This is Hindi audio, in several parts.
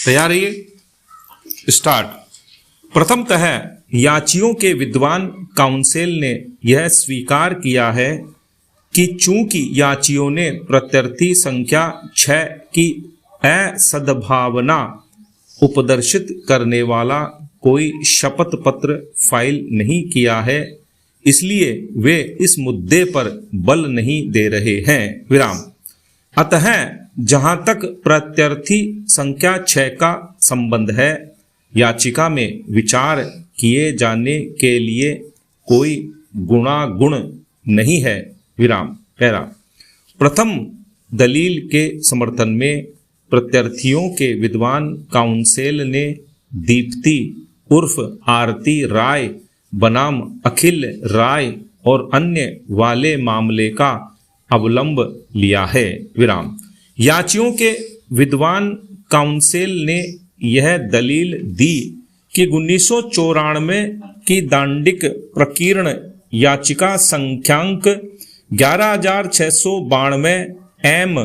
तैयार है ये स्टार्ट। प्रथमतः याचियों के विद्वान काउंसिल ने यह स्वीकार किया है कि चूंकि याचियों ने प्रत्यर्थी संख्या 6 की असद्भावना उपदर्शित करने वाला कोई शपथ पत्र फाइल नहीं किया है, इसलिए वे इस मुद्दे पर बल नहीं दे रहे हैं विराम। अतः जहां तक प्रत्यर्थी संख्या 6 का संबंध है, याचिका में विचार किए जाने के लिए कोई गुणागुण नहीं है विराम। पैरा प्रथम दलील के समर्थन में प्रत्यर्थियों के विद्वान काउंसिल ने दीप्ति उर्फ आरती राय बनाम अखिल राय और अन्य वाले मामले का अवलंब लिया है विराम। याचियों के विद्वान काउंसिल ने यह दलील दी कि 1994 की दांडिक प्रकीर्ण याचिका संख्यांक 11692 एम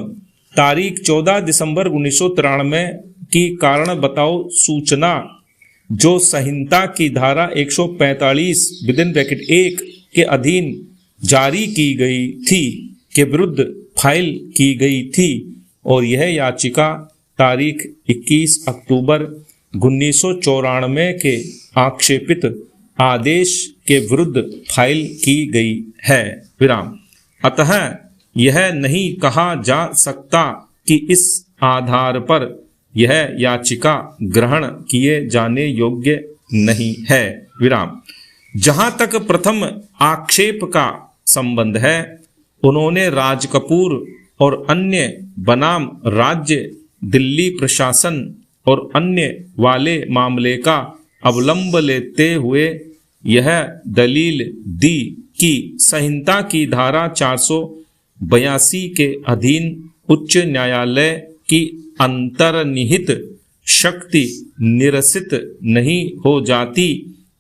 तारीख 14 दिसंबर 1993 की कारण बताओ सूचना, जो संहिता की धारा 145(1) के अधीन जारी की गई थी, के विरुद्ध फाइल की गई थी और यह याचिका तारीख 21 अक्टूबर 1994 के आक्षेपित आदेश के विरुद्ध फाइल की गई है विराम। अतः यह नहीं कहा जा सकता कि इस आधार पर यह याचिका ग्रहण किए जाने योग्य नहीं है विराम। जहां तक प्रथम आक्षेप का संबंध है, उन्होंने राज कपूर और अन्य बनाम राज्य दिल्ली प्रशासन और अन्य वाले मामले का अवलंब लेते हुए यह दलील दी कि संहिता की धारा 482 के अधीन उच्च न्यायालय की अंतर्निहित शक्ति निरसित नहीं हो जाती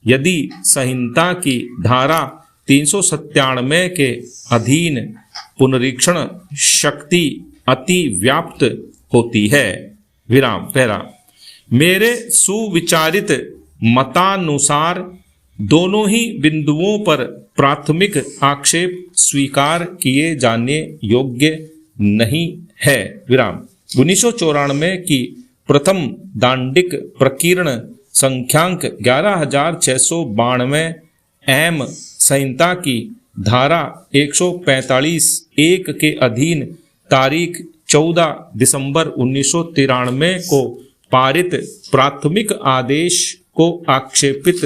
यदि संहिता की धारा 397 के अधीन पुनरीक्षण शक्ति अति व्याप्त होती है विराम। पैरा मेरे सुविचारित मतानुसार दोनों ही बिंदुओं पर प्राथमिक आक्षेप स्वीकार किए जाने योग्य नहीं है विराम। 1994 की प्रथम दांडिक प्रकीर्ण संख्यांक 11692 एम संहिता की धारा 145(1) के अधीन तारीख 14 दिसंबर 1993 को पारित प्राथमिक आदेश को आक्षेपित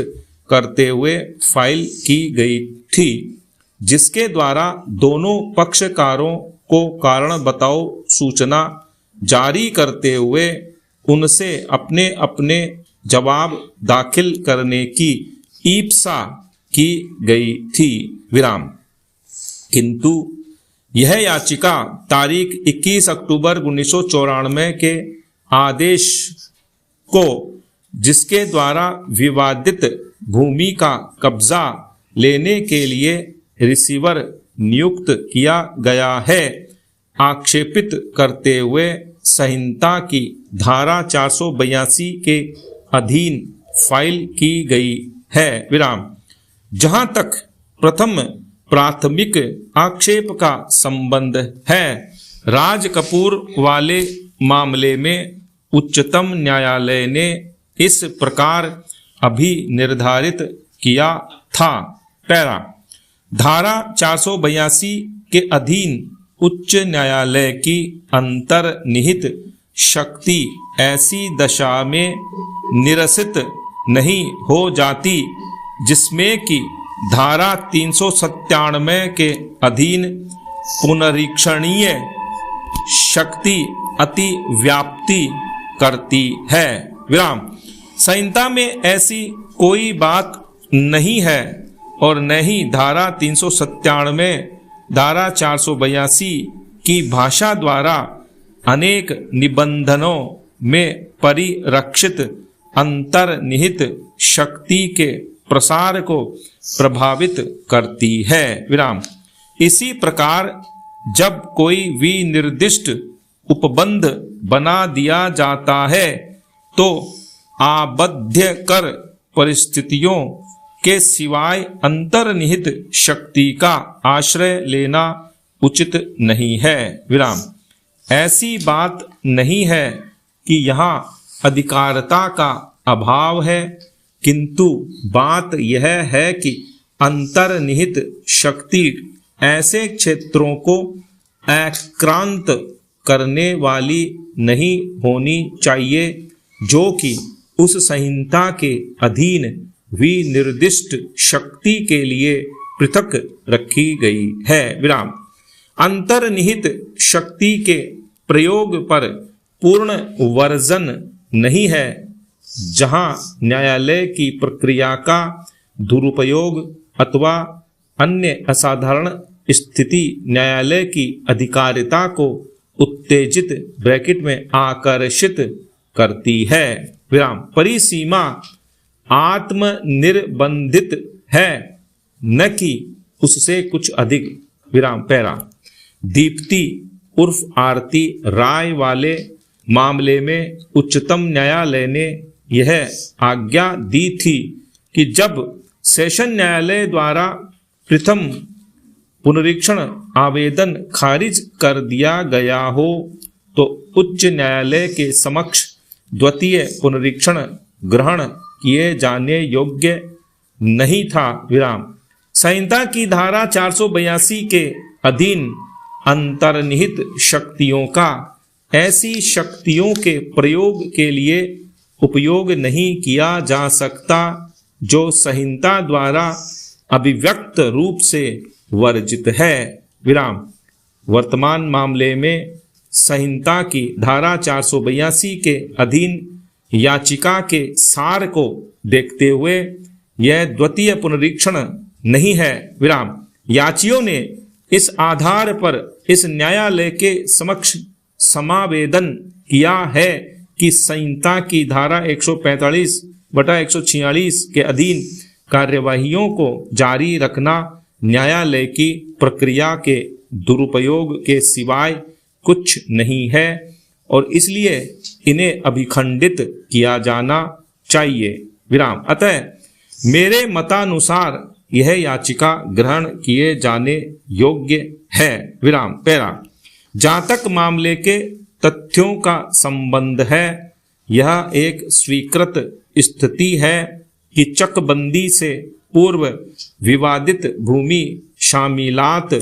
करते हुए फाइल की गई थी, जिसके द्वारा दोनों पक्षकारों को कारण बताओ सूचना जारी करते हुए उनसे अपने अपने जवाब दाखिल करने की ईप्सा की गई थी विराम। किंतु यह याचिका तारीख 21 अक्टूबर 1994 के आदेश को, जिसके द्वारा विवादित भूमि का कब्जा लेने के लिए रिसीवर नियुक्त किया गया है, आक्षेपित करते हुए संहिता की धारा 482 के अधीन फाइल की गई है विराम। जहां तक प्रथम प्राथमिक आक्षेप का संबंध है, राज कपूर वाले मामले में उच्चतम न्यायालय ने इस प्रकार अभी निर्धारित किया था। पैरा धारा 482 के अधीन उच्च न्यायालय की अंतर्निहित शक्ति ऐसी दशा में निरसित नहीं हो जाती जिसमें कि धारा 397 के अधीन पुनरीक्षणीय शक्ति अति व्याप्ति करती है विराम। संहिता में ऐसी कोई बात नहीं है और न ही धारा 397 धारा 482 की भाषा द्वारा अनेक निबंधनों में परिरक्षित अंतर्निहित शक्ति के प्रसार को प्रभावित करती है विराम। इसी प्रकार जब कोई विनिर्दिष्ट उपबंध बना दिया जाता है तो आबद्ध कर परिस्थितियों के सिवाय अंतर्निहित शक्ति का आश्रय लेना उचित नहीं है। विराम। ऐसी बात नहीं है कि यहाँ अधिकारता का अभाव है, किंतु बात यह है कि अंतर्निहित शक्ति ऐसे क्षेत्रों को आक्रांत करने वाली नहीं होनी चाहिए जो कि उस संहिता के अधीन विनिर्दिष्ट शक्ति के लिए पृथक रखी गई है। विराम। अंतर्निहित शक्ति के प्रयोग पर पूर्ण वर्जन नहीं है। जहां न्यायालय की प्रक्रिया का दुरुपयोग अथवा अन्य असाधारण स्थिति न्यायालय की अधिकारिता को उत्तेजित ब्रैकेट में आकर्षित करती है। विराम। परिसीमा आत्मनिर्बंधित है, न कि उससे कुछ अधिक। विराम। पैरा। दीप्ति उर्फ आरती राय वाले मामले में उच्चतम न्यायालय ने यह आज्ञा दी थी कि जब सेशन न्यायालय द्वारा प्रथम पुनरीक्षण आवेदन खारिज कर दिया गया हो तो उच्च न्यायालय के समक्ष द्वितीय पुनरीक्षण ग्रहण किए जाने योग्य नहीं था। विराम। संहिता की धारा 482 के अधीन अंतर्निहित शक्तियों का ऐसी शक्तियों के प्रयोग के लिए उपयोग नहीं किया जा सकता जो संहिता द्वारा अभिव्यक्त रूप से वर्जित है। विराम। वर्तमान मामले में संहिता की धारा 482 के अधीन याचिका के सार को देखते हुए यह द्वितीय पुनरीक्षण नहीं है। विराम। याचियों ने इस आधार पर इस न्यायालय के समक्ष समावेदन किया है कि संहिता की धारा 145/146 के अधीन कार्यवाहियों को जारी रखना न्यायालय की प्रक्रिया के दुरुपयोग के सिवाय कुछ नहीं है और इसलिए इन्हें अभिखंडित किया जाना चाहिए। विराम। अतः मेरे मतानुसार यह याचिका ग्रहण किए जाने योग्य है। विराम। पैरा। जहाँ तक मामले के तथ्यों का संबंध है, यह एक स्वीकृत स्थिति है कि चकबंदी से पूर्व विवादित भूमि शामिलात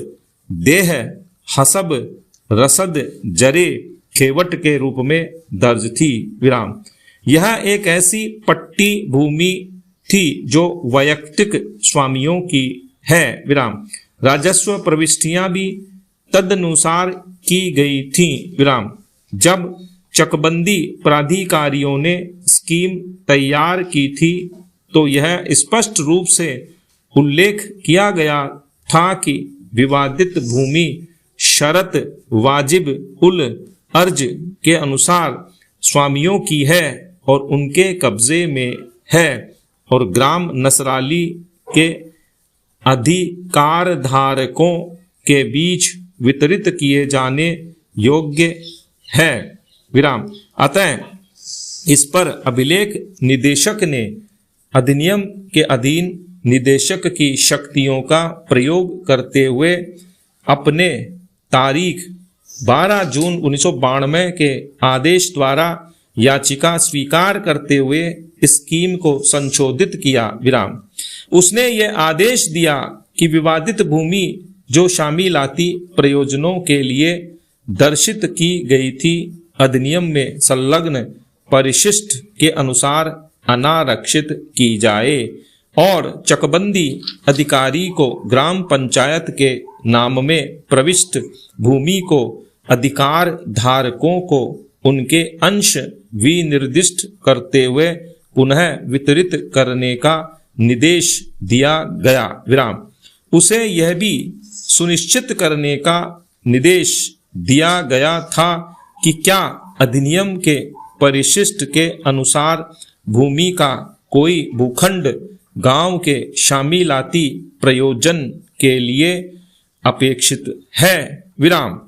देह हसब रसद जरे खेवट के रूप में दर्ज थी। विराम। यह एक ऐसी पट्टी भूमि थी जो वैयक्तिक स्वामियों की है। विराम। राजस्व प्रविष्टियां भी तदनुसार की गई थी। विराम। जब चकबंदी प्राधिकारियों ने स्कीम तैयार की थी तो यह स्पष्ट रूप से उल्लेख किया गया था कि विवादित भूमि शरत वाजिब उल अर्ज के अनुसार स्वामियों की है और उनके कब्जे में है और ग्राम नसराली के अधिकारधारकों के बीच वितरित किए जाने योग्य है। विराम। अतः इस पर अभिलेख निदेशक ने अधिनियम के अधीन निदेशक की शक्तियों का प्रयोग करते हुए अपने तारीख 12 जून 1992 के आदेश द्वारा याचिका स्वीकार करते हुए स्कीम को संशोधित किया। विराम। उसने यह आदेश दिया कि विवादित भूमि जो शामिलाती प्रयोजनों के लिए दर्शित की गई थी अधिनियम में संलग्न परिशिष्ट के अनुसार अनारक्षित की जाए और चकबंदी अधिकारी को ग्राम पंचायत के नाम में प्रविष्ट भूमि को अधिकार धारकों को उनके अंश विनिर्दिष्ट करते हुए पुनः वितरित करने का निर्देश दिया गया। विराम। उसे यह भी सुनिश्चित करने का निर्देश दिया गया था कि क्या अधिनियम के परिशिष्ट के अनुसार भूमि का कोई भूखंड गांव के शामिलाती प्रयोजन के लिए अपेक्षित है। विराम।